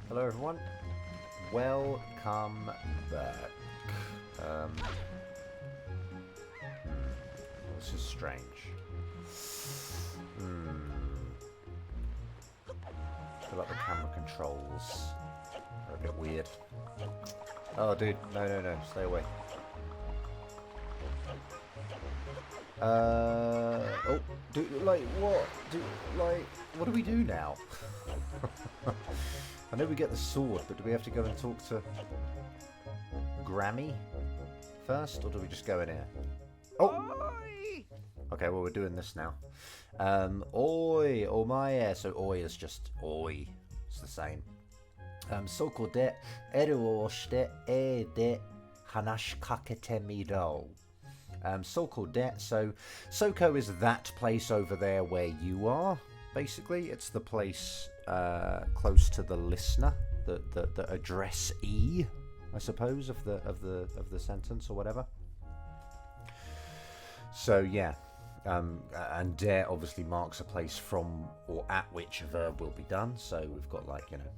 Hello everyone, welcome back. This is strange. I feel like the camera controls are a bit weird. Oh dude, no, stay away. Oh, dude, like, what? What do we do now? I know we get the sword, but do we have to go and talk to Grammy first, or do we just go in here? Oh! Okay, well, we're doing this now. Oi, omae. So oi is just oi. It's the same. Soko de eru o shite e de hanashi kakete miro. Soko de, so Soko is that place over there where you are. Basically, it's the place close to the listener, the addressee, I suppose, of the sentence or whatever. So yeah, and de obviously marks a place from or at which a verb will be done. So we've got like, you know,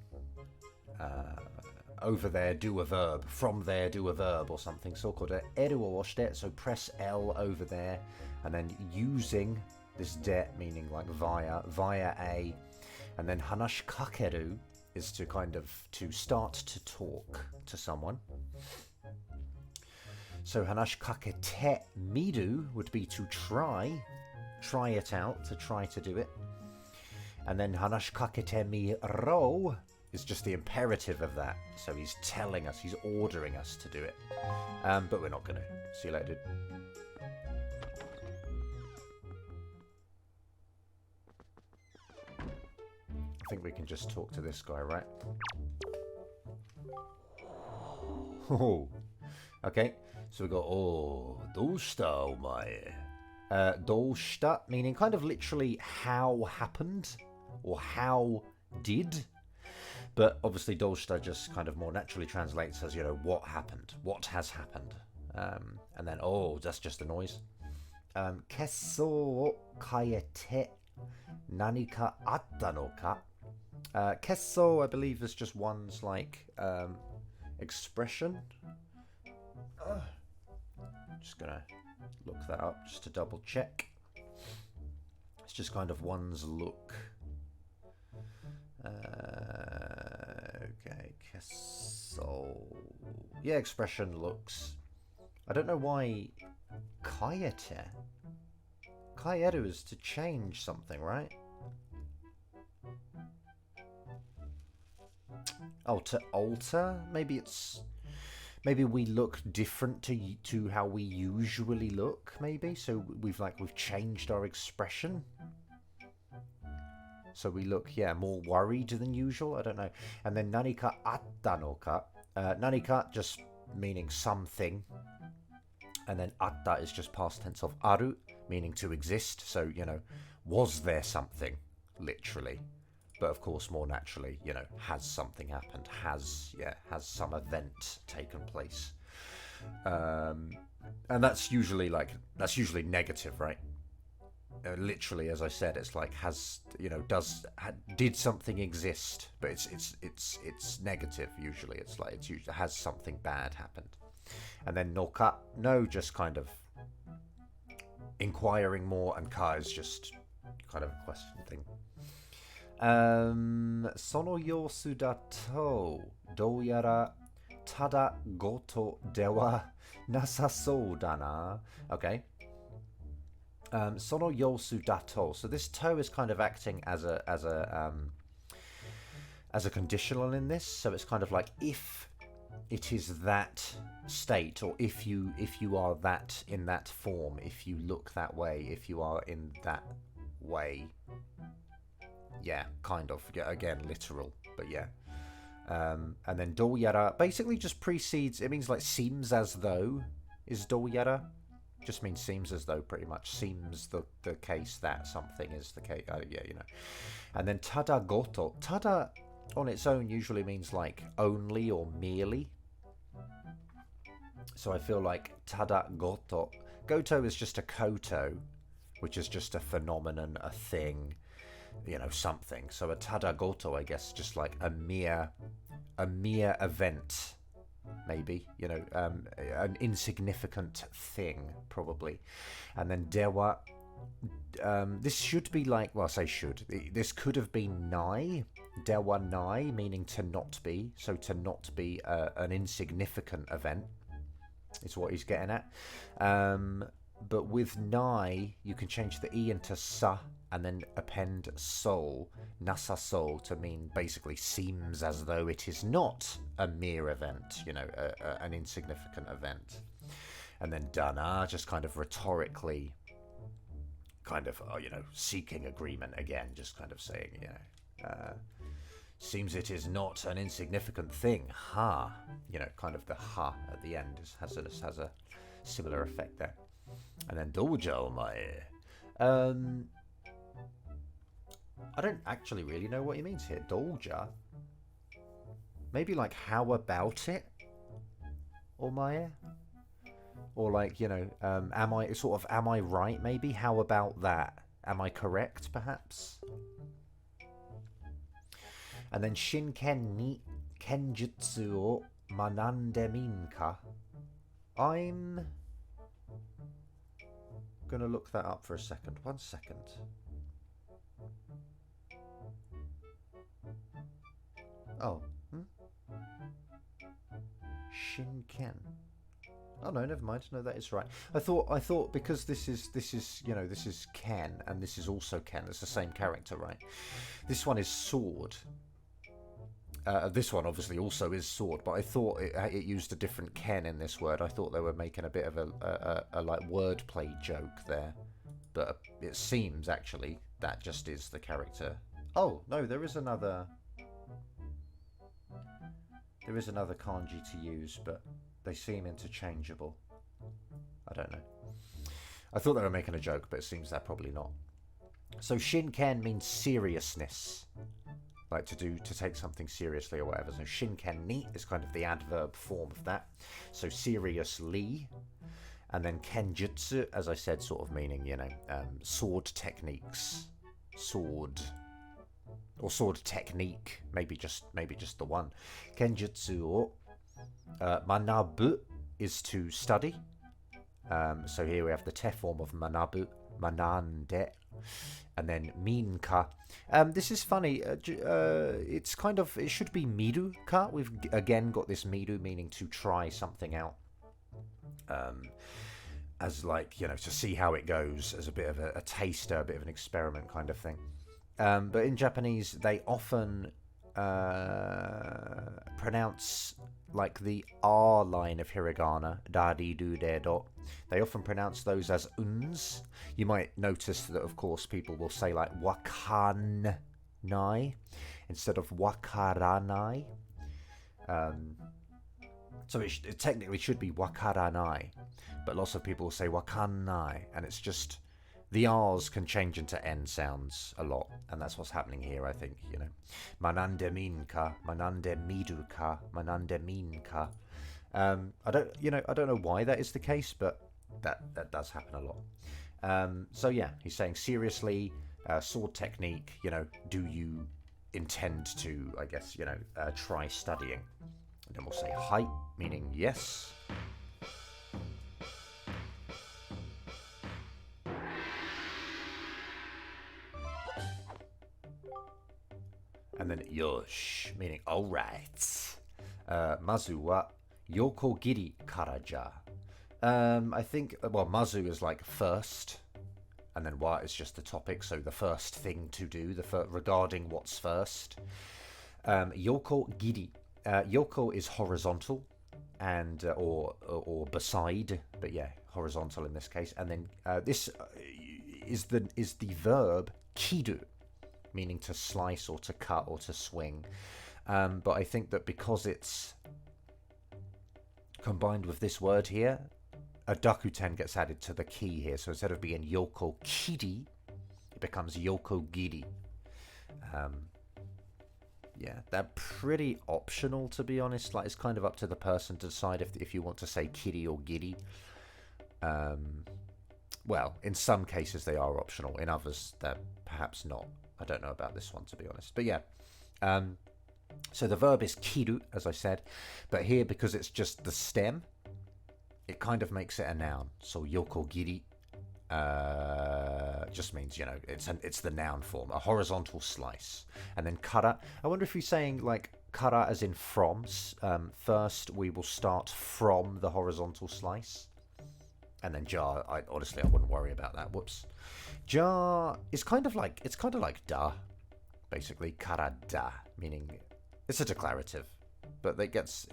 over there do a verb, from there do a verb or something. So called eru o shite, so press L over there, and then using this de meaning like via a, and then hanashi kakeru is to kind of to start to talk to someone. So hanashi kakete miru would be to try it out, to try to do it. And then hanashi kakete miro is just the imperative of that. So he's telling us, he's ordering us to do it. But we're not going to. See you later, dude. I think we can just talk to this guy, right? Oh, okay. So we got doushita omae. Doushita meaning kind of literally how happened or how did. But obviously doushita just kind of more naturally translates as, you know, what happened, what has happened. And then, that's just a noise. Kesso o kaete nanika atta no ka. Kesso, I believe, is just one's like expression. Just gonna look that up just to double check. It's just kind of one's look. Okay, kesso. Yeah, expression, looks. I don't know why kaete. Kaeru is to change something, right? Oh, to alter? Maybe we look different to how we usually look, maybe. So we've changed our expression. So we look, more worried than usual. I don't know. And then nanika atta no ka. Nanika just meaning something. And then atta is just past tense of aru, meaning to exist. So, you know, was there something? Literally. But of course, more naturally, you know, has something happened? Has some event taken place? And that's usually negative, right? Literally, as I said, it's like did something exist? But it's negative usually. It's like it's usually has something bad happened. And then noka, no, just kind of inquiring more, and ka is just kind of a question thing. Sono yosu da to dou yara tada goto dewa nasasou da na. Okay. Sono yosu da to. So this to is kind of acting as a conditional in this. So it's kind of like if it is that state, or if you are that in that form, if you look that way, if you are in that way. Yeah, kind of. Yeah, again, literal, but yeah. And then do yara basically just precedes. It means like seems as though is do yara. Just means seems as though, pretty much. Seems the case that something is the case. Yeah, you know. And then tada goto. Tada on its own usually means like only or merely. So I feel like tada goto. Goto is just a koto, which is just a phenomenon, a thing. you know, something. So a tadagoto, I guess, just like a mere event, maybe, you know, an insignificant thing, probably. And then dewa, this should be like, well, I say should. This could have been nai, dewa nai, meaning to not be. So to not be an insignificant event is what he's getting at. But with nai, you can change the e into sa and then append soul, nasa soul, to mean basically seems as though it is not a mere event, you know, an insignificant event. And then dana, just kind of rhetorically, kind of, you know, seeking agreement again, just kind of saying, you know, seems it is not an insignificant thing, ha. You know, kind of the ha at the end has a similar effect there. And then doja omae. I don't actually really know what he means here. Doja? Maybe like, how about it? Omae? Or like, you know, am I right maybe? How about that? Am I correct, perhaps? And then Shinken ni Kenjutsu o manande minka. I'm gonna look that up for a second. 1 second. Oh. Shinken. Oh no, never mind. No, that is right. I thought because this is you know, this is Ken and this is also Ken. It's the same character, right? This one is sword. This one obviously also is sword, but I thought it used a different Ken in this word. I thought they were making a bit of a like wordplay joke there, but it seems actually that just is the character. Oh no, there is another kanji to use, but they seem interchangeable. I don't know. I thought they were making a joke, but it seems they're probably not. So shinken means seriousness. Like to take something seriously or whatever. So shinken ni is kind of the adverb form of that. So seriously. And then kenjutsu, as I said, sort of meaning, you know, sword techniques. Sword. Or sword technique. Maybe just the one. Kenjutsu o manabu is to study. So here we have the te form of manabu. Manande. And then minka. This is funny. It's kind of, it should be miru ka. We've again got this miru meaning to try something out. As like, you know, to see how it goes, as a bit of a taster, a bit of an experiment kind of thing. But in Japanese, they often pronounce like the R line of hiragana, da di do de do. They often pronounce those as uns. You might notice that, of course, people will say like wakanai instead of wakaranai. So it technically should be wakaranai, but lots of people will say wakanai, and it's just the R's can change into N sounds a lot, and that's what's happening here, I think, you know. Manande minka, manande miruka, manande minka. I don't know why that is the case, but that does happen a lot. So yeah, he's saying seriously, sword technique, you know, do you intend to, I guess, you know, try studying? And then we'll say hai, meaning yes. And then yosh, meaning alright. Mazu wa yokogiri kara ja. I think, well, mazu is like first, and then wa is just the topic, so the first thing to do, regarding what's first. Yokogiri. Yoko is horizontal, and or beside, but yeah, horizontal in this case. And then this is the verb kiru, meaning to slice or to cut or to swing. But I think that because it's combined with this word here, a dakuten gets added to the ki here. So instead of being yoko kiri, it becomes yoko giri. Yeah, they're pretty optional, to be honest. Like, it's kind of up to the person to decide if you want to say kiri or giri. Well, in some cases they are optional. In others, they're perhaps not. I don't know about this one, to be honest. But yeah. So the verb is kiru, as I said. But here, because it's just the stem, it kind of makes it a noun. So yokogiri just means, it's the noun form, a horizontal slice. And then kara, I wonder if he's saying like kara as in from. First, we will start from the horizontal slice. And then ja, honestly, I wouldn't worry about that. Whoops. Ja is kind of like da, basically. Kara da, meaning it's a declarative, but it gets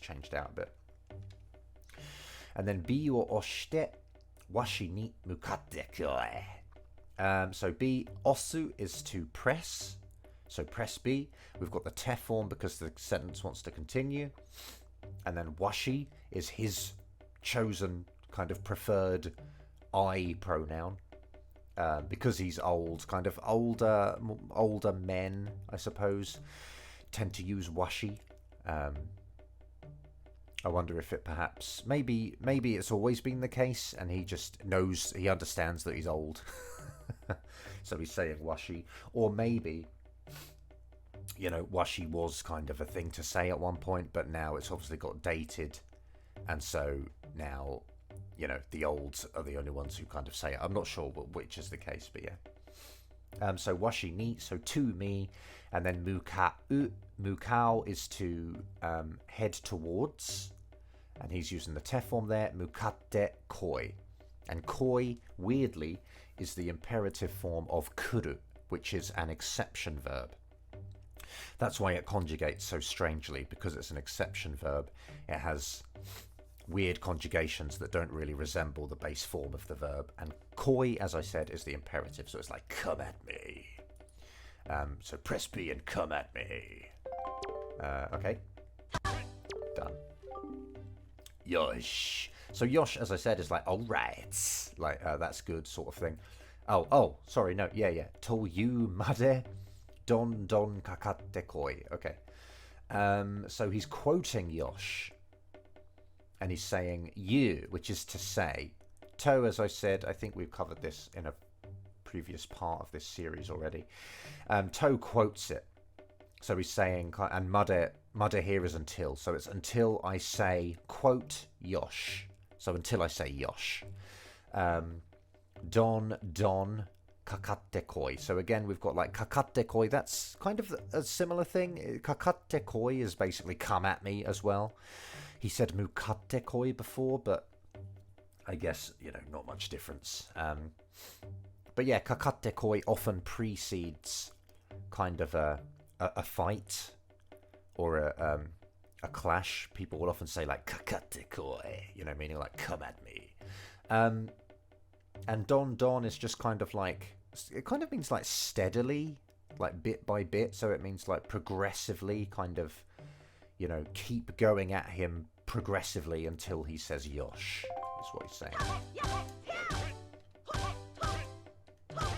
changed out a bit. And then bi wo oshite washi ni mukatte kyoe. So bi, osu is to press. So press B. We've got the te form because the sentence wants to continue. And then washi is his chosen kind of preferred I pronoun. Because he's old, kind of older men, I suppose, tend to use washi. I wonder if it perhaps, maybe it's always been the case and he just he understands that he's old. So he's saying washi. Or maybe, washi was kind of a thing to say at one point, but now it's obviously got dated. And so now, the olds are the only ones who kind of say it. I'm not sure which is the case, but yeah. So washi ni, so to me, and then mukau. Mukau is to head towards, and he's using the te form there. Mukatte koi, and koi, weirdly, is the imperative form of kuru, which is an exception verb. That's why it conjugates so strangely, because it's an exception verb. It has weird conjugations that don't really resemble the base form of the verb. And koi, as I said, is the imperative, so it's like, come at me. So press B and come at me. Okay. Done. Yosh. So yosh, as I said, is like, all right. Like, that's good sort of thing. Oh, sorry, no, yeah. To you made don kakatte koi. Okay. So he's quoting yosh. And he's saying you, which is to say. To, as I said, I think we've covered this in a previous part of this series already. To quotes it. So he's saying, and made here is until. So it's until I say, quote, yosh. So until I say yosh. Don, kakatte koi. So again, we've got like kakatte koi. That's kind of a similar thing. Kakatte koi is basically come at me as well. He said mukatte koi before, but I guess, not much difference. But yeah, kakatte koi often precedes kind of a fight or a clash. People will often say like kakatte koi, meaning like come at me. And don is just kind of like, it kind of means like steadily, like bit by bit. So it means like progressively, kind of, keep going at him progressively until he says yosh. That's what he's saying.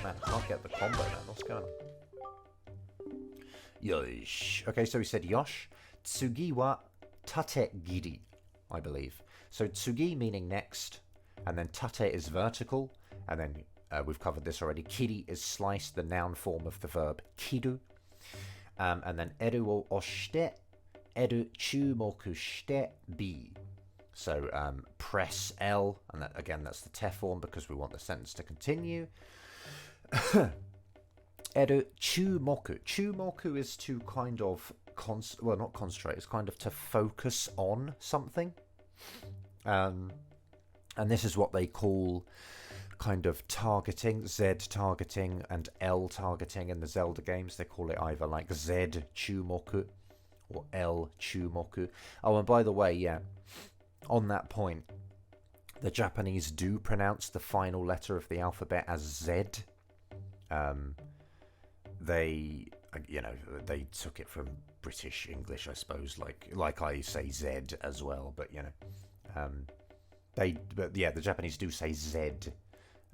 Man, I can't get the combo now. What's going on? Yosh. Okay, so he said yosh. Tsugi wa tate giri, I believe. So tsugi meaning next, and then tate is vertical, and then we've covered this already. Kiri is slice, the noun form of the verb kiru. And then eru wo oshite, eru chumoku shite bi. So press L, and that, again, that's the te form because we want the sentence to continue. Eru chumoku. Chumoku is to kind of, not concentrate, it's kind of to focus on something. And this is what they call kind of targeting, Z targeting and L targeting in the Zelda games. They call it either like Z chumoku or L chumoku. Oh, and by the way, yeah, on that point, the Japanese do pronounce the final letter of the alphabet as Z. They took it from British English, I suppose, like I say Z as well, but the Japanese do say Z.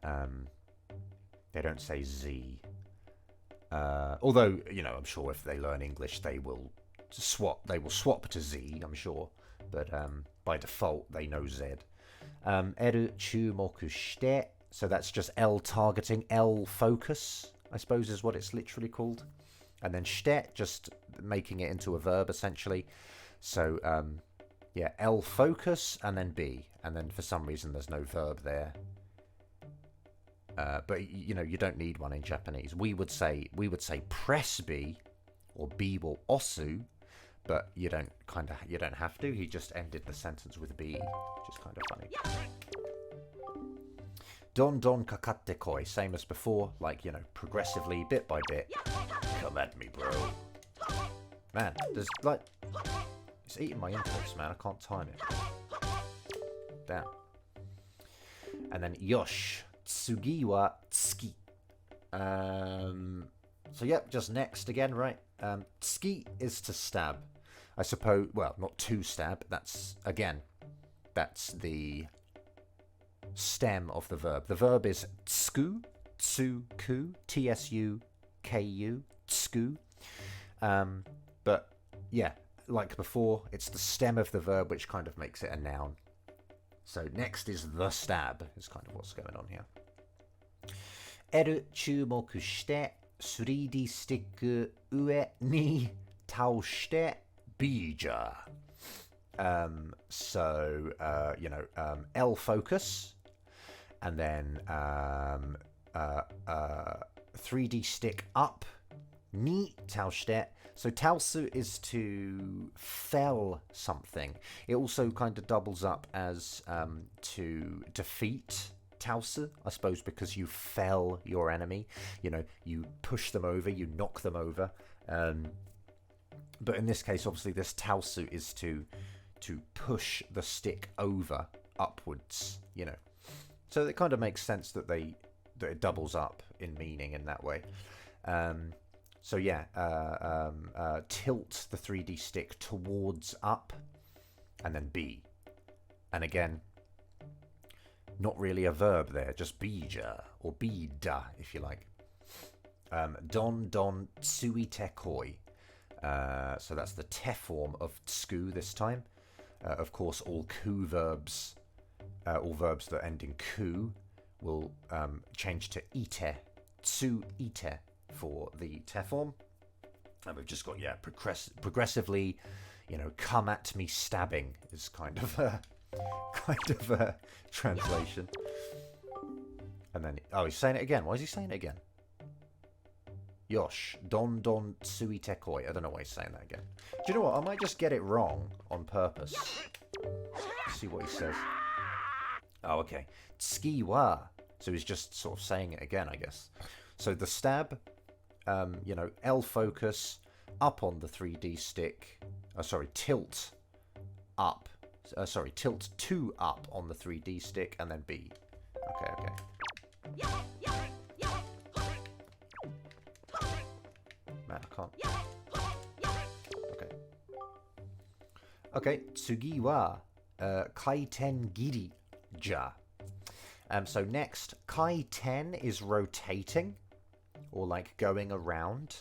They don't say Z. Although, I'm sure if they learn English, they will swap to Z, I'm sure. But by default, they know Z. Eru chumoku shite. So that's just L targeting, L focus. I suppose is what it's literally called. And then shite, just making it into a verb, essentially. So, yeah, L focus, and then B. And then for some reason there's no verb there. But, you know, you don't need one in Japanese. We would say press B, or B will osu, but you don't have to. He just ended the sentence with B, which is kind of funny. Don don kakatte koi, same as before, like, you know, progressively, bit by bit. Come at me, bro. Man, there's like, it's eating my inputs, man. I can't time it. Damn. And then yosh, tsugi wa tsuki. So yep, just next again, right? Tsuki is to stab. I suppose, well, not to stab. That's the stem of the verb. The verb is tsuku, tsuku, T-S-U-K-U, tsuku. But yeah, like before, it's the stem of the verb which kind of makes it a noun. So next is the stab, is kind of what's going on here. Eru chumoku shite 3D スティック上に倒してbija. So, you know, L focus, and then 3D stick up, ni taoshite. So taosu is to fell something. It also kind of doubles up as to defeat. Taosu, I suppose, because you fell your enemy. You know, you push them over, you knock them over. But in this case, obviously, this taosu is to push the stick over upwards. You know, so it kind of makes sense that it doubles up in meaning in that way. So yeah, tilt the 3D stick towards up, and then B, and again. Not really a verb there, just bija, or bida, if you like. Don don tsuite koi. So that's the te form of tsu this time. Of course, all ku verbs, all verbs that end in ku, will change to ite, tsu ite, for the te form. And we've just got, yeah, progressively, you know, come at me stabbing is kind of a translation. And then, oh, he's saying it again. Why is he saying it again? Yosh, don don tsuite koi. I don't know why he's saying that again. Do you know what? I might just get it wrong on purpose. See what he says. Oh, okay. Tsuki wa. So he's just sort of saying it again, I guess. So the stab, you know, L focus, up on the 3D stick. Oh, sorry, tilt up. Tilt 2 up on the 3D stick, and then B. Okay. Man, I can't. Okay, tsugi wa kaiten giri ja. So next, kaiten is rotating, or like going around.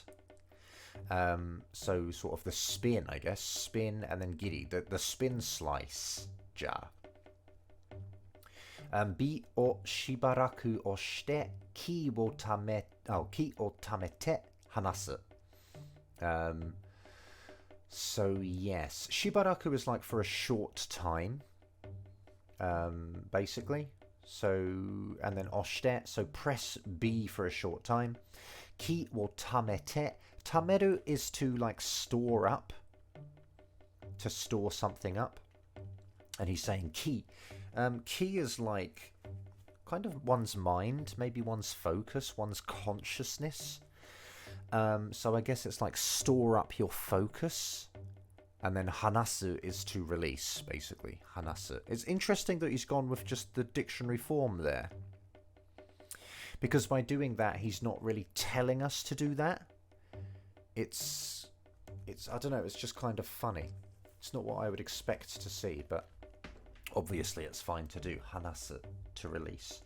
So sort of the spin, I guess. Spin and then giri. The spin slice. Ja. Bi o shibaraku o shite ki o tamete hanasu. So yes. Shibaraku is like for a short time. Basically. So, and then oshite. So press B for a short time. Ki o tamete. Tameru is to like store up, to store something up, and he's saying ki. Ki is like kind of one's mind, maybe one's focus, one's consciousness. So I guess it's like store up your focus, and then hanasu is to release, basically. Hanasu. It's interesting that he's gone with just the dictionary form there, because by doing that, he's not really telling us to do that. It's I don't know, it's just kind of funny. It's not what I would expect to see, but obviously it's fine to do. Hanasu, to release.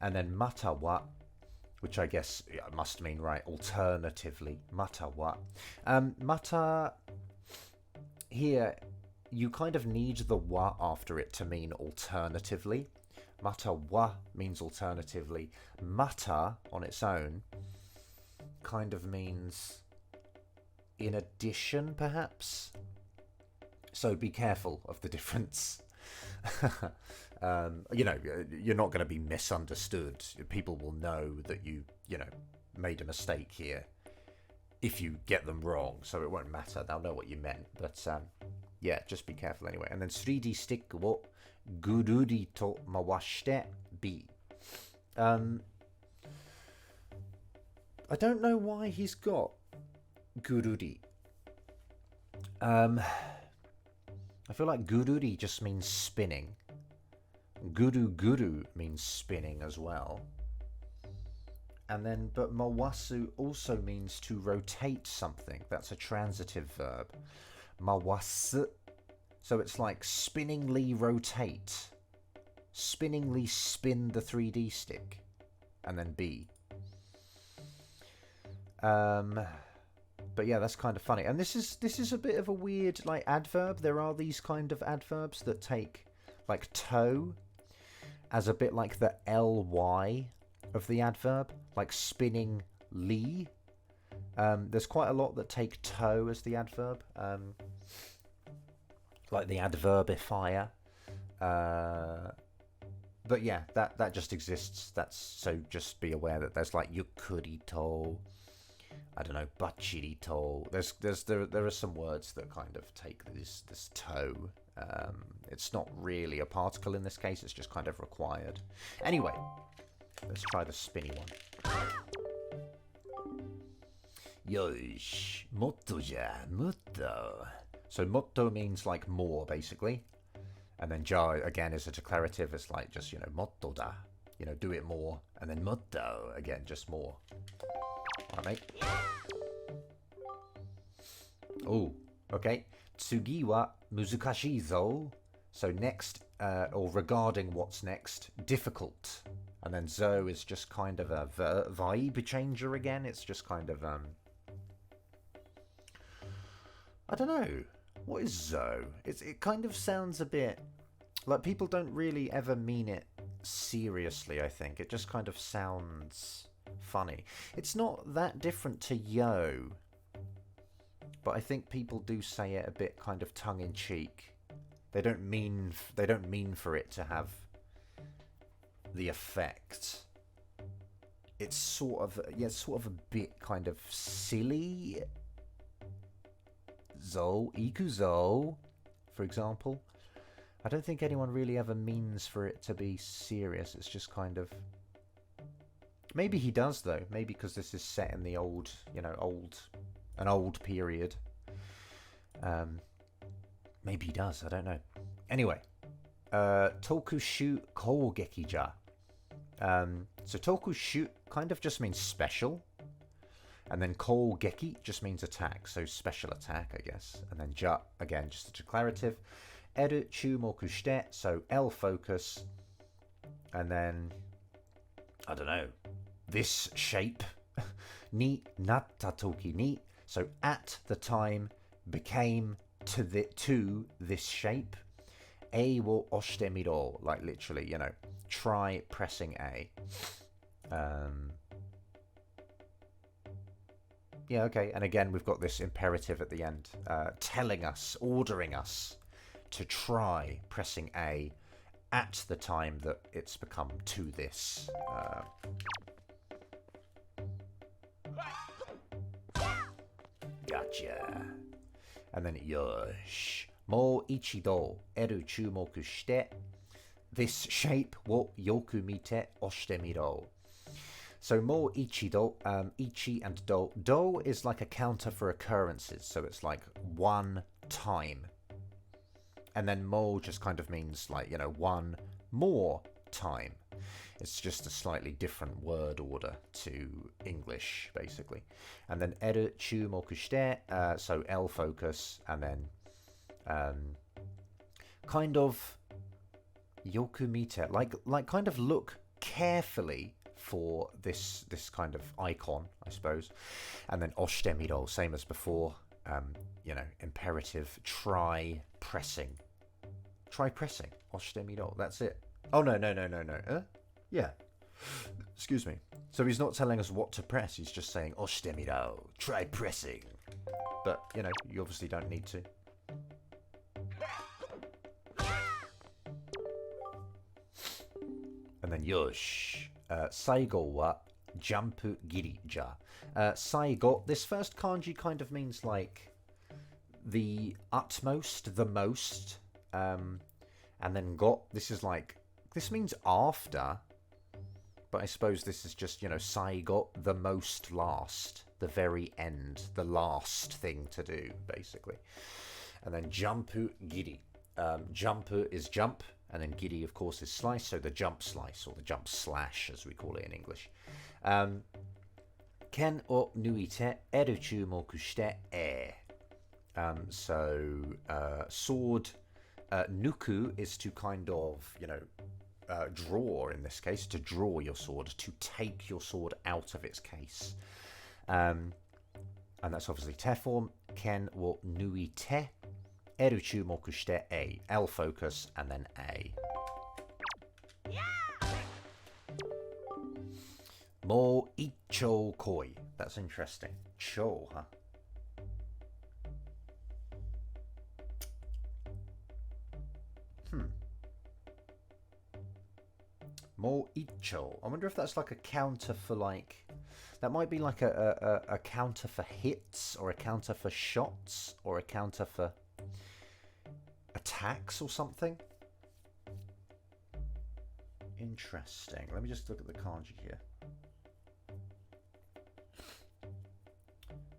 And then mata wa, which I guess must mean, right, alternatively. Mata wa. Mata, here, you kind of need the wa after it to mean alternatively. Mata wa means alternatively. Mata, on its own, kind of means in addition, perhaps. So be careful of the difference. You know, you're not going to be misunderstood. People will know that you know, made a mistake here if you get them wrong, so it won't matter. They'll know what you meant. But yeah, just be careful anyway. And then 3D stick wo gururi to mawashite B. I don't know why he's got gururi. I feel like gururi just means spinning. Guru guru means spinning as well. And then, but mawasu also means to rotate something. That's a transitive verb. Mawasu. So it's like spinningly rotate. Spinningly spin the 3D stick. And then B. But yeah, that's kind of funny. And this is a bit of a weird like adverb. There are these kind of adverbs that take like toe as a bit like the ly of the adverb, like spinning ly. There's quite a lot that take toe as the adverb, like the adverbifier. But yeah, that just exists. That's so just be aware that there's like yukurito, I don't know, bachirito. There are some words that kind of take this toe. It's not really a particle in this case. It's just kind of required. Anyway, let's try the spinny one. Yosh, motto ja, motto. So motto means like more, basically. And then ja, again, is a declarative. It's like just, you know, motto da. You know, do it more. And then motto, again, just more. Alright, mate. Oh, okay. Tsugi wa muzukashii zo. So next, or regarding what's next, difficult. And then zo is just kind of a vibe changer again. It's just kind of, I don't know. What is zo? It kind of sounds a bit like people don't really ever mean it seriously, I think. It just kind of sounds funny. It's not that different to yo, but I think people do say it a bit kind of tongue-in-cheek. They don't mean for it to have the effect. It's sort of a bit kind of silly. Zo, ikuzo, for example. I don't think anyone really ever means for it to be serious. It's just kind of... Maybe he does, though. Maybe because this is set in the old, you know, an old period. Maybe he does, I don't know. Anyway, tokushu kougeki ja. So tokushu kind of just means special. And then kougeki just means attack, so special attack, I guess. And then ja, again, just a declarative. Eru chumoku shite, so L focus. And then, I don't know, this shape. Ni natta toki ni, so at the time, became to this shape. A wo oshite miro, like literally, you know, try pressing A. Yeah, okay, and again, we've got this imperative at the end, telling us, ordering us to try pressing A at the time that it's become to this. Gotcha. And then, yosh. Mo ichido eru chumoku shite. This shape wo yoku mite oshite miro. So mo ichido, ichi and do. Do is like a counter for occurrences, so it's like one time. And then mo just kind of means like, you know, one more time. It's just a slightly different word order to English, basically. And then eru chumoku shite, so L focus, and then kind of yoku mite, like kind of look carefully for this kind of icon, I suppose. And then oshite miro, same as before, you know, imperative, try pressing. Try pressing, oshite miro, that's it. Oh, no. Yeah. Excuse me. So he's not telling us what to press. He's just saying, "Oshite try pressing." But, you know, you obviously don't need to. And then yosh. Saigo wa jampu giri ja. Saigo, this first kanji kind of means like the utmost, the most. And then go, this is like, this means after. But I suppose this is just, you know, saigo, the most last, the very end, the last thing to do, basically. And then jampu giri. Jampu is jump, and then giri, of course, is slice, so the jump slice, or the jump slash, as we call it in English. Ken o nuite eru chumoku shite e. So, sword, nuku is to kind of, you know, draw, in this case, to draw your sword, to take your sword out of its case. And that's obviously te form. Ken wo nui te, eru chumoku shite e. L focus, and then A. Mo icho koi. That's interesting. Cho, huh? More icho. I wonder if that's like a counter for like... That might be like a counter for hits, or a counter for shots, or a counter for attacks or something. Interesting. Let me just look at the kanji here.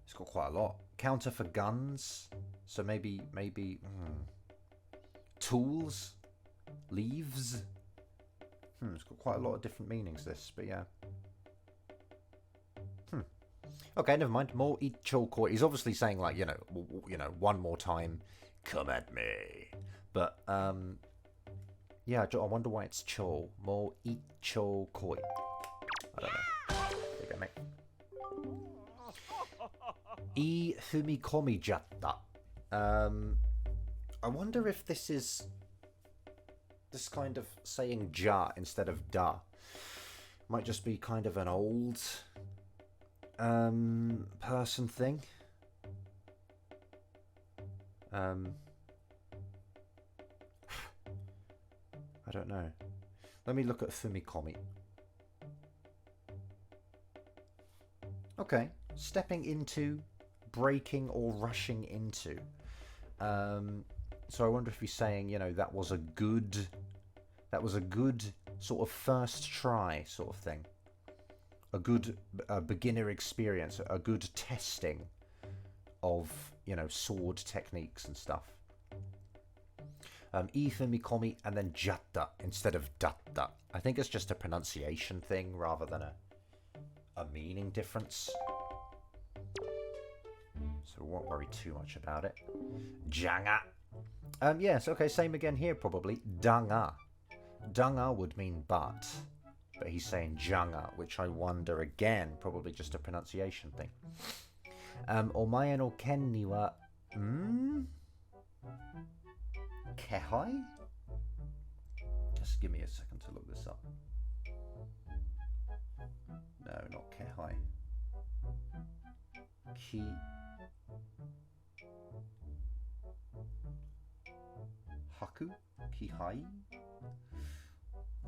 It's got quite a lot. Counter for guns. So maybe tools, leaves. It's got quite a lot of different meanings, this, but yeah. Okay, never mind. More ichokoi. He's obviously saying, like, you know, one more time, come at me. But yeah, I wonder why it's cho. More ichokoi. I don't know. There you go, mate. I fumikomi jatta. I wonder if this is this kind of saying ja instead of da. Might just be kind of an old person thing. I don't know. Let me look at fumikomi. Okay, stepping into, breaking or rushing into. So I wonder if he's saying, you know, that was a good sort of first try sort of thing. A good beginner experience, a good testing of, you know, sword techniques and stuff. Ifumikomi and then jatta instead of datta. I think it's just a pronunciation thing rather than a meaning difference. So we won't worry too much about it. Janga. Yes, okay, same again here probably. Danga. Danga would mean but he's saying janga, which I wonder again, probably just a pronunciation thing. Omae no ken ni wa kehai? Just give me a second to look this up. No, not kehai. Ki. Haku? Kihai?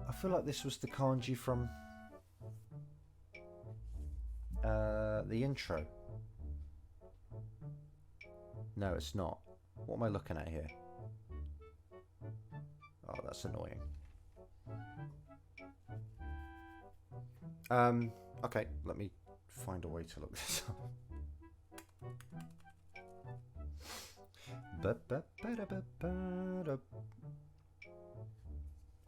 I feel like this was the kanji from the intro. No, it's not. What am I looking at here? Oh, that's annoying. Okay, let me find a way to look this up.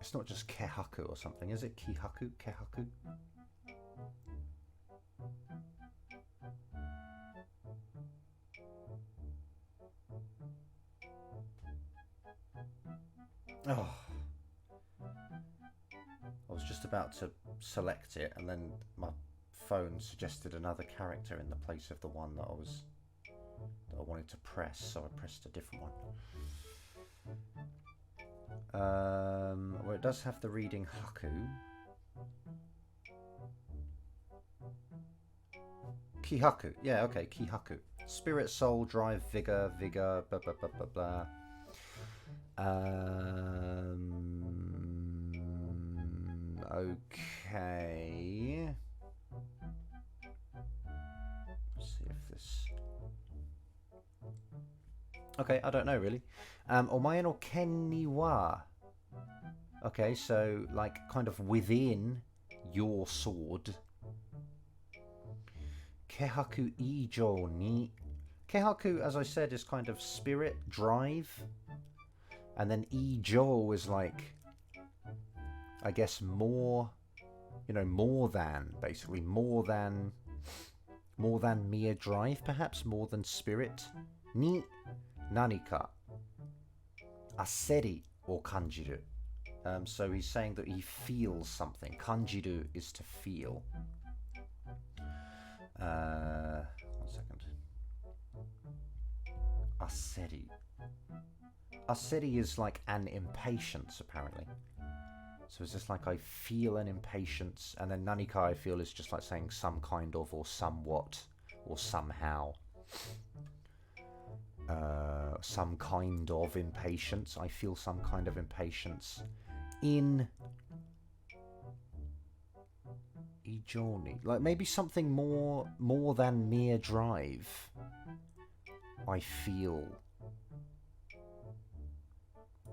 It's not just kehaku or something, is it? Kihaku? Kehaku? Oh. I was just about to select it and then my phone suggested another character in the place of the one that I wanted to press, so I pressed a different one. Well, it does have the reading haku. Kihaku. Yeah, okay, kihaku. Spirit, soul, drive, vigor, blah, blah, blah, blah, blah. Okay. Let's see if this... Okay, I don't know, really. Omae no ken ni wa. Okay, so, like, kind of within your sword. Kehaku ijo ni. Kehaku, as I said, is kind of spirit, drive. And then ijo is like, I guess, more, you know, more than, basically. More than mere drive, perhaps. More than spirit. Ni nanika aseri o kanjiru. So he's saying that he feels something. Kanjiru is to feel. 1 second. Aseri. Aseri is like an impatience, apparently. So it's just like I feel an impatience, and then nanika I feel is just like saying some kind of, or somewhat, or somehow. Some kind of impatience. I feel some kind of impatience in ijoni. Like maybe something more than mere drive. I feel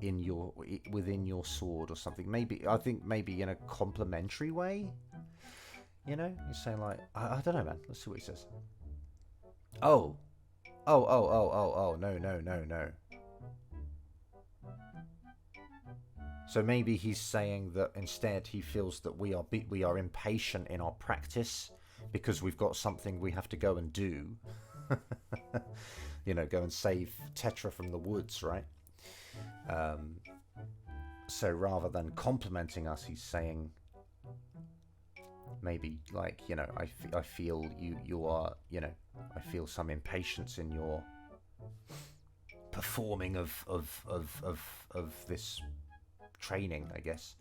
in your within your sword or something. Maybe I think maybe in a complimentary way. You know, he's saying like I don't know, man. Let's see what he says. Oh, no. So maybe he's saying that instead he feels that we are impatient in our practice because we've got something we have to go and do. You know, go and save Tetra from the woods, right? So rather than complimenting us, he's saying maybe like, you know, I feel you are, you know, I feel some impatience in your performing of this training, I guess.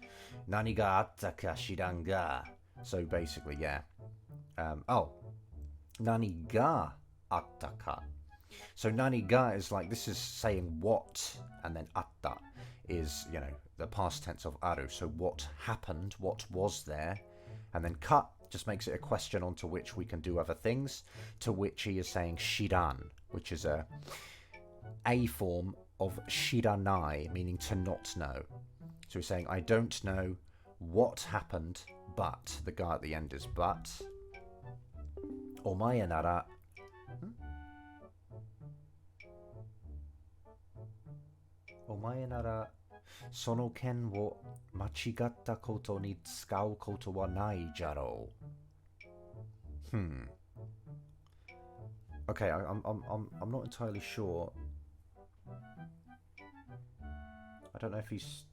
Nani ga atta ka shiran ga. So basically, yeah. Nani ga atta ka. So nani ga is like, this is saying what, and then atta is, you know, the past tense of aru. So what happened, what was there, and then ka just makes it a question onto which we can do other things, to which he is saying shiran, which is a form of shiranai, meaning to not know. So he's saying, I don't know what happened, but, the ga at the end is but. Omae nara... Omae nara, sono ken wo machigatta koto ni tsukau koto wa nai jaro. Okay, I'm not entirely sure. I don't know if he's...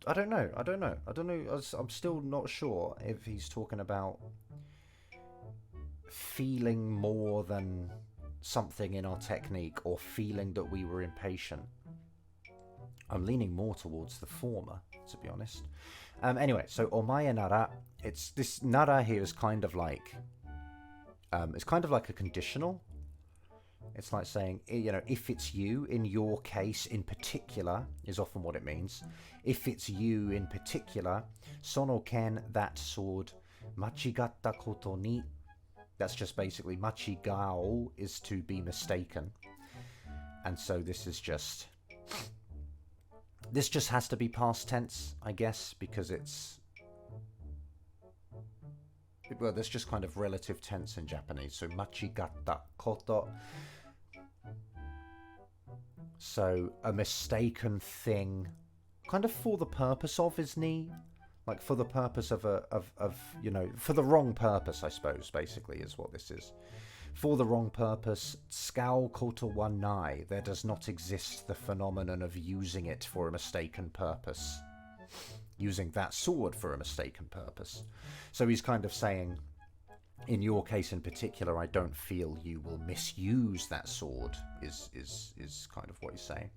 I don't know. I'm still not sure if he's talking about feeling more than something in our technique, or feeling that we were impatient. I'm leaning more towards the former, to be honest. Anyway, so omae nara, it's this nara here is kind of like it's kind of like a conditional. It's like saying, you know, if it's you, in your case in particular, is often what it means. If it's you in particular, sono ken, that sword, machigatta koto ni, that's just basically machigao is to be mistaken. And so this just has to be past tense, I guess, because it's, well, there's just kind of relative tense in Japanese. So machigatta koto. So a mistaken thing, kind of for the purpose of, is ni, like for the purpose of you know, for the wrong purpose, I suppose, basically is what this is. For the wrong purpose, tsukau koto wa nai, there does not exist the phenomenon of using it for a mistaken purpose. Using that sword for a mistaken purpose. So he's kind of saying, in your case in particular, I don't feel you will misuse that sword, is kind of what he's saying.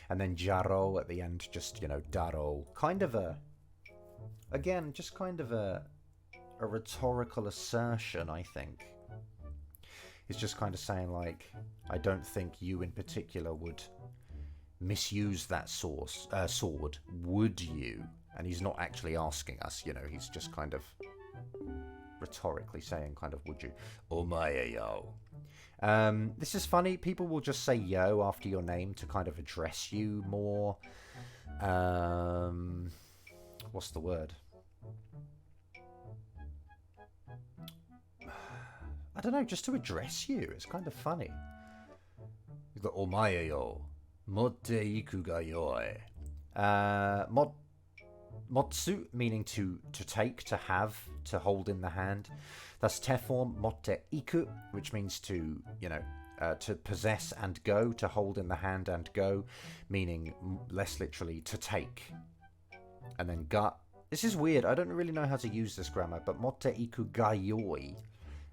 And then jaro at the end, just, you know, daro, kind of a, again, just kind of a a rhetorical assertion, I think. It's just kind of saying, like, I don't think you in particular would misuse that sword, would you? And he's not actually asking us, you know, he's just kind of rhetorically saying, kind of, would you? Omae yo. This is funny. People will just say yo after your name to kind of address you more. What's the word? I don't know, just to address you. It's kind of funny. You've got omae yo. Motte iku ga yoi. Motsu, meaning to take, to have, to hold in the hand. That's te form, motte iku, which means to, you know, to possess and go, to hold in the hand and go, meaning less literally to take. And then ga. This is weird. I don't really know how to use this grammar, but motte iku ga yoi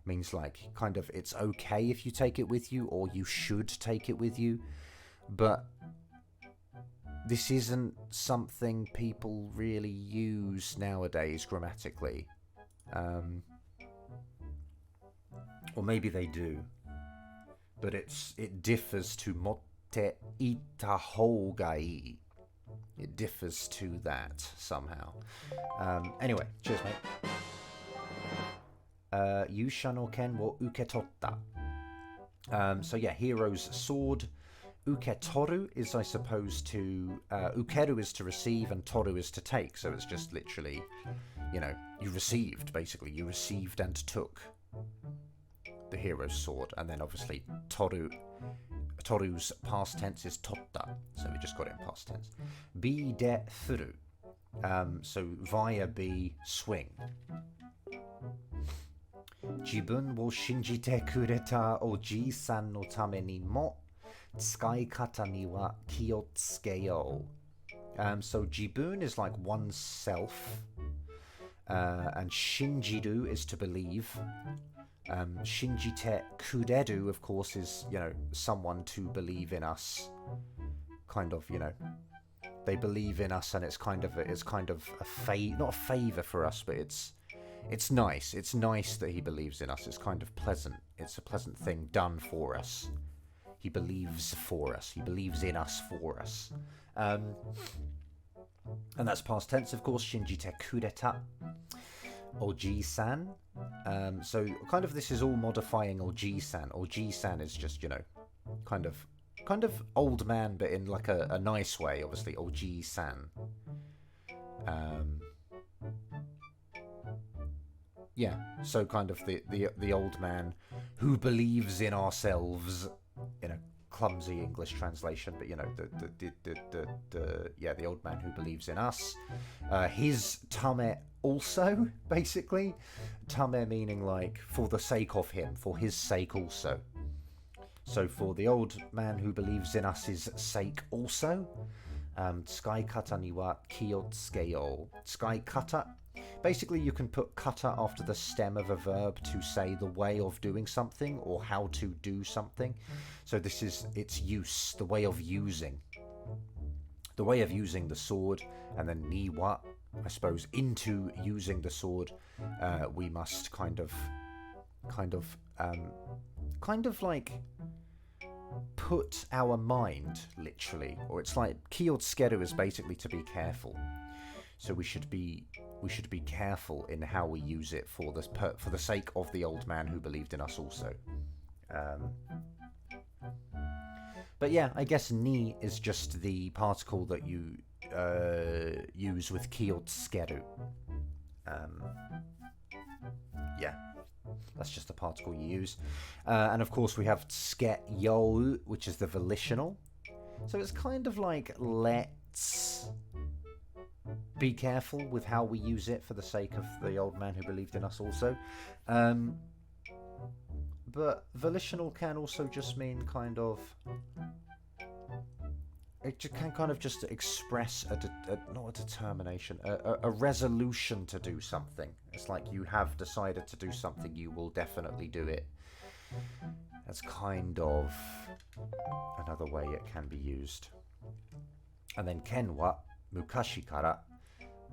means like kind of it's okay if you take it with you, or you should take it with you. But this isn't something people really use nowadays grammatically. Or maybe they do. But it differs to motte ita hougai. It differs to that somehow. Anyway, cheers, mate. Yusha no ken wo uketotta. So yeah, hero's sword. Uketoru is, I suppose, to... ukeru is to receive, and toru is to take. So it's just literally, you know, you received, basically. You received and took the hero's sword. And then, obviously, toru's past tense is totta. So we just got it in past tense. Be de furu. So via be, swing. Jibun wo shinjite kureta oji-san no tame ni mo tsukaikata ni wa kiotsukeyo. So jibun is like oneself, and shinjiru is to believe. Shinjite kureru, of course, is, you know, someone to believe in us. Kind of, you know, they believe in us, and it's kind of a not a favor for us, but it's nice. It's nice that he believes in us. It's kind of pleasant. It's a pleasant thing done for us. He believes for us. He believes in us for us. And that's past tense, of course. Shinjite kureta. Oji-san. So kind of this is all modifying Oji-san. Oji-san is just, you know, kind of old man, but in like a nice way, obviously. Oji-san. Yeah, so kind of the old man who believes in ourselves, in a clumsy English translation, but you know, the old man who believes in us. His tame also, basically. Tame meaning like for the sake of him, for his sake also. So for the old man who believes in us' sake also. Tsukaikata ni wa kiotsukeyo. Tsukaikata. Basically, you can put kata after the stem of a verb to say the way of doing something or how to do something. So this is its use, the way of using. The way of using the sword, and then ni wa, I suppose, into using the sword, we must kind of like put our mind, literally, or it's like kiotsukeru is basically to be careful. So we should be careful in how we use it for the sake of the old man who believed in us also. But yeah, I guess ni is just the particle that you use with kiotsukeru. Yeah, that's just the particle you use. And of course we have tsukeyo, which is the volitional. So it's kind of like let's be careful with how we use it for the sake of the old man who believed in us also. But volitional can also just mean kind of... It can kind of just express not a determination, a resolution to do something. It's like you have decided to do something, you will definitely do it. That's kind of another way it can be used. And then ken wa mukashi kara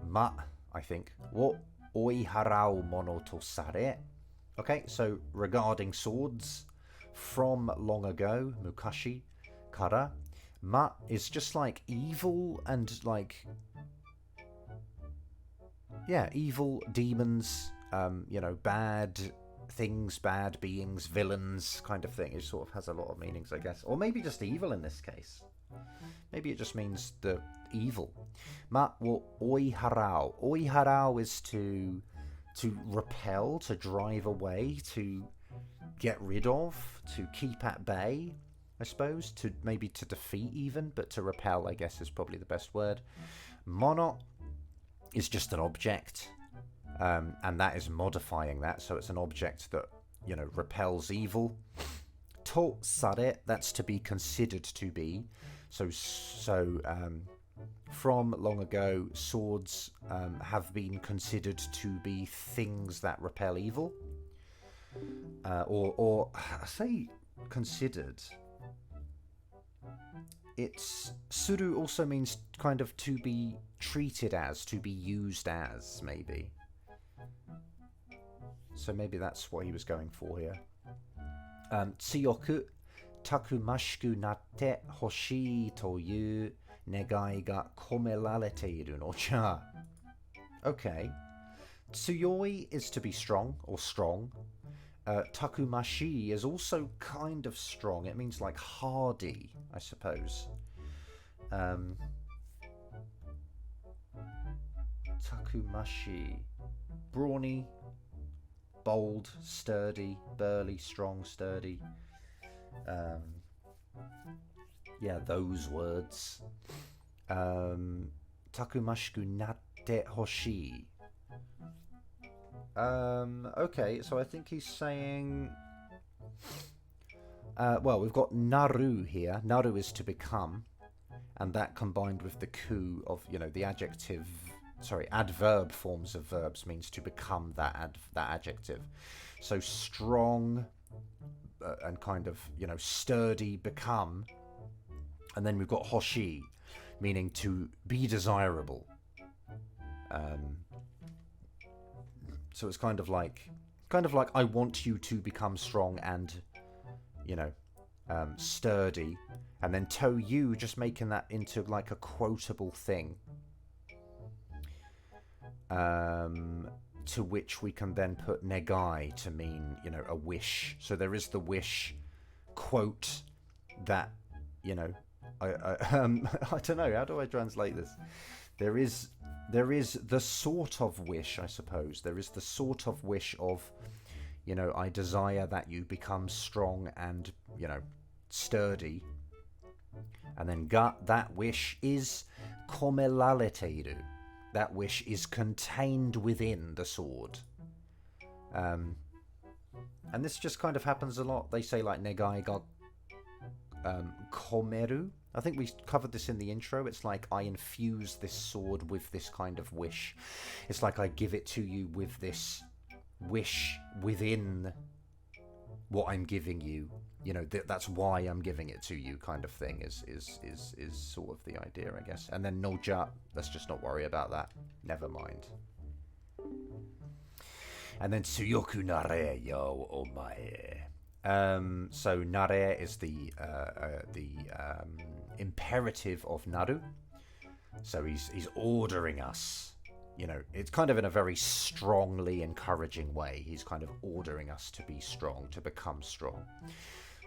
ma, I think, wo oiharau mono to sare. Okay, so regarding swords, from long ago, mukashi, kara. Ma is just like evil and like, yeah, evil, demons, bad things, bad beings, villains kind of thing. It sort of has a lot of meanings, I guess. Or maybe just evil in this case. Maybe it just means the evil. Ma wo oiharau. Oiharau is to repel, to drive away, to get rid of, to keep at bay, I suppose, to maybe to defeat even, but to repel, I guess, is probably the best word. Mono is just an object, and that is modifying that, so it's an object that, repels evil. To sare, that's to be considered to be. So from long ago, swords have been considered to be things that repel evil. Or I say considered. It's suru also means kind of to be treated as, to be used as, maybe. So maybe that's what he was going for here. Tsuyoku takumashiku natte hoshii toyu negai ga komerarete iru no ja. Okay. Tsuyoi is to be strong, or strong. Takumashi is also kind of strong. It means like hardy, I suppose. Takumashi. Brawny, bold, sturdy, burly, strong, sturdy. Yeah, those words. Takumashiku natte hoshii. Okay, so I think he's saying... well, we've got naru here. Naru is to become, and that combined with the ku of, the adjective... adverb forms of verbs means to become that adjective. So strong and kind of, sturdy, become. And then we've got hoshi, meaning to be desirable. So it's kind of like I want you to become strong and, sturdy, and then to you, just making that into like a quotable thing, to which we can then put negai to mean, a wish. So there is the wish quote that, I don't know, how do I translate this? There is the sort of wish, I suppose. There is the sort of wish of, I desire that you become strong and, sturdy. And then that wish is komerarete. That wish is contained within the sword. And this just kind of happens a lot. They say like negai ga komeru. I think we covered this in the intro. It's like I infuse this sword with this kind of wish. It's like I give it to you with this wish within what I'm giving you. That's why I'm giving it to you, kind of thing is sort of the idea, I guess. And then noja, let's just not worry about that. Never mind. And then tsuyoku nare yo omae. So nare is the imperative of naru. So he's ordering us. It's kind of in a very strongly encouraging way. He's kind of ordering us to be strong, to become strong.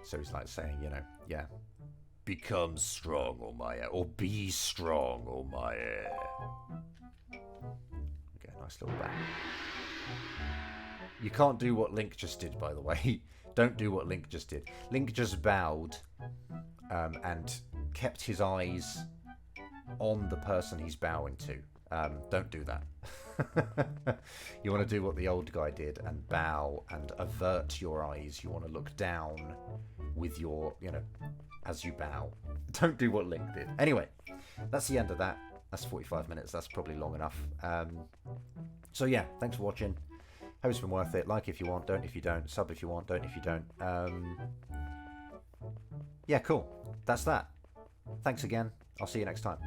So he's like saying, yeah, become strong, omae, or be strong, omae. Okay, nice little bang. You can't do what Link just did, by the way. Don't do what Link just did. Link just bowed and kept his eyes on the person he's bowing to. Don't do that. You want to do what the old guy did and bow and avert your eyes. You want to look down with your, as you bow. Don't do what Link did. Anyway, that's the end of that. That's 45 minutes. That's probably long enough. So yeah, thanks for watching. Hope it's been worth it. Like if you want, don't if you don't. Sub if you want, don't if you don't. Yeah, cool. That's that. Thanks again. I'll see you next time.